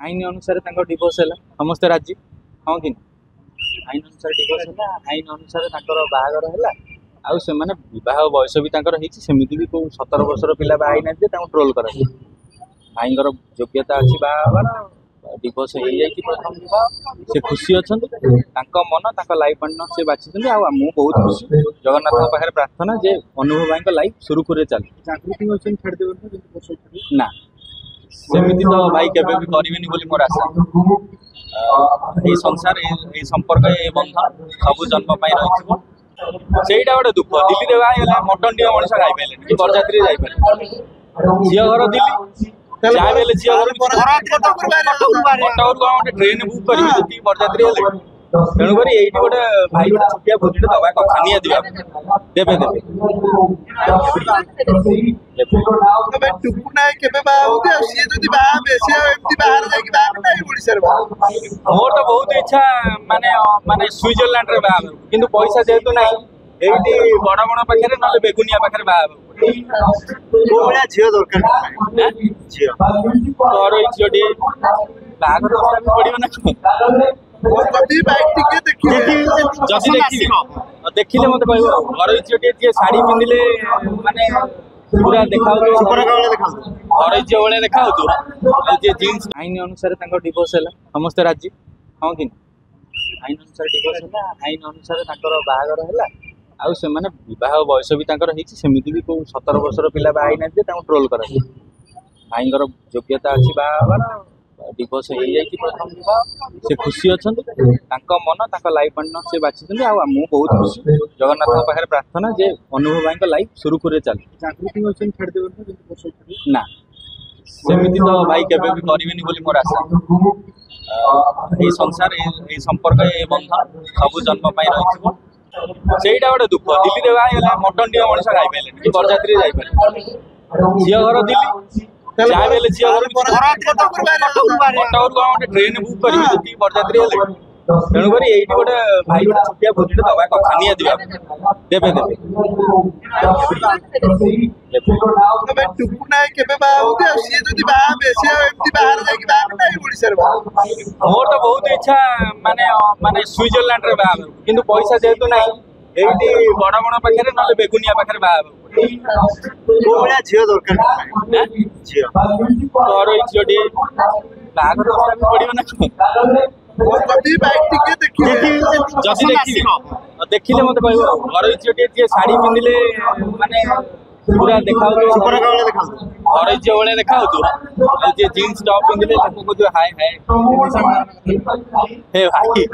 आईन अनुसार डिवोर्स है समस्त राजी हाँ कि आईन अनुसार डिवोर्स है आईन अनुसार बाहागर है आउ से बह बयस भी सेमती भी कौ 17 वर्षर पिला बाई ना ट्रोल कर भाईर योग्यता अच्छी बाहर डिवोर्स हो प्रथम से खुशी अच्छा मन लाइफ पार्टनर से बाछी मुझे बहुत खुशी जगन्नाथ पाखे प्रार्थना जे अनुभव भाई लाइफ सुरुखुरे चले ना सेमिति तो भाई केबे भी करिवेनी बोली मोर आशा ए संसार ए संपर्क ए बंधन सब जन्म पाई रहिथिबो सेटा गोटे दुख दिल्ली रे बाई गला मटन डी मनुष्य खाई पाइले कि बरजात्री जाई पाइले झियो घर दिल्ली जाय बेले झियो घर गोटे ट्रेन बुक करी जति बरजात्री हेले तेणु करी एइटी गोटे भाई गोटे छुटिया भोजिटे दबा कथा निया दिबा देबे तबे टुकुना केबे बा होते सिए जदी बा बेसी एमती बाहर जाई कि बा नाही ओडिसा रे बा मोर तो बहुत इच्छा माने माने स्विट्जरलैंड रे बा किंतु पैसा जेतु नाही एइटी बड़ बड़ पाखरे नले बेगुनिया पाखरे बा को बया झियो दरकार झियो तोर इच्छोडी बागर रास्ता पडियो ना कभी बाइक टिके देखिले देखिले मत कहबो घर इच्छोडी साड़ी पिंदिले माने पूरा देखा घर इच्छा भाई देखा जीन्स आईन अनुसार डिवोर्स है समस्त राजी हाँ कि आईन अनुसार डिवोर्स है आईन अनुसार बाहागर है आउ से बह बयस भी सेमती भी कौ 17 वर्षर पिला बाई ना ट्रोल कर भाईर योग्यता अच्छी बाहर डिवोर्स हो प्रथम से खुशी अच्छा मन लाइफ पार्टनर से बाछी मुझे बहुत खुशी जगन्नाथ पाखे प्रार्थना जे अनुभव भाई लाइफ सुरुखुरे चले ना सेमिति तो भाई केबे भी करिवेनी बोली मोर आशा ए संसार ए संपर्क ए बंधन सब जन्म पाई रहिथिबो सेटा गोटे दुख दिल्ली रे बाई गला मटन डी मनुष्य खाई पाइले कि बरजात्री जाई पाइले झियो घर दिल्ली जाय बेले झियो घर गोटे ट्रेन बुक करी जति बरजात्री हेले तेणु करी एइटी गोटे भाई गोटे छुटिया भोजिटे दबा कथा निया दिबा देबे तबे टुकुना केबे बा होते सिए जदी बा बेसी एमती बाहर जाई कि बा नाही ओडिसा रे बा मोर तो बहुत इच्छा माने माने स्विट्जरलैंड रे बा किंतु पैसा जेतु नाही एइटी बड़ बड़ पाखरे नले बेगुनिया पाखरे बा को बया झियो दरकार झियो तोर इच्छोडी बागर रास्ता पडियो ना कभी बाइक टिके देखिले मत कहबो घर इच्छोडी साड़ी पिंदिले माने पूरा देखा घर इच्छा भाई देखा जीन्स टॉप पिंदिले हाय हाय हे भाई